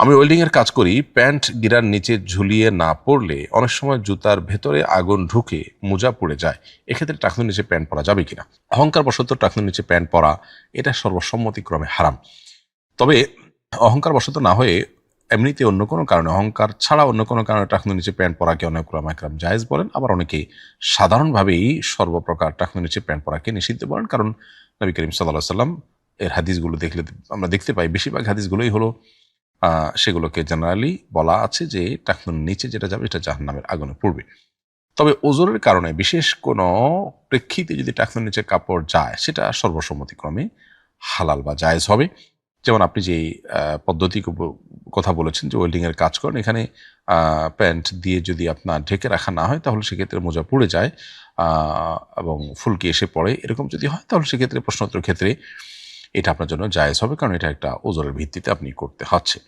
আমি ওয়েল্ডিং এর কাজ করি, প্যান্ট গিরার নিচে ঝুলিয়ে না পড়লে অনেক সময় জুতার ভেতরে আগুন ঢুকে মোজা পুড়ে যায়। এক্ষেত্রে টাকনুর নিচে প্যান্ট পরা যাবে কিনা? অহংকার বশত টাকনুর নিচে প্যান্ট পরা এটা সর্বসম্মতিক্রমে হারাম। তবে অহংকার বশত না হয়ে এমনিতে অন্য কোনো কারণে, অহংকার ছাড়া অন্য কোনো কারণে টাকনুর নিচে প্যান্ট পরাকে অনেক উলামা একরাম জায়েজ বলেন, আবার অনেকেই সাধারণভাবেই সর্বপ্রকার টাকনুর নিচে প্যান্ট পরাকে নিষিদ্ধ বলেন। কারণ নবী করিম সাল্লাল্লাহু আলাইহি ওয়াসাল্লাম এর হাদিসগুলো দেখলে আমরা দেখতে পাই, বেশিরভাগ হাদিসগুলোই হলো সেগুলোকে জেনারেলি বলা আছে যে টাকনুর নিচে যেটা যাবে এটা জাহান্নামের আগুনে পড়বে। তবে ওজরের কারণে বিশেষ কোনো প্রেক্ষিতে যদি টাকনুর নিচে কাপড় যায়, সেটা সর্বসম্মতিক্রমে হালাল বা জায়েজ হবে। যেমন আপনি যে পদ্ধতি কথা বলেছেন যে ওয়েল্ডিং এর কাজ করেন, এখানে প্যান্ট দিয়ে যদি আপনার ঢেকে রাখা না হয় তাহলে সেক্ষেত্রে মোজা পুড়ে যায় এবং ফুলকি এসে পড়ে। এরকম যদি হয় তাহলে সেক্ষেত্রে প্রশ্নোত্তর ক্ষেত্রে এটা আপনার জন্য জায়েজ হবে, কারণ এটা একটা ওজরের ভিত্তিতে আপনি করতে হচ্ছে।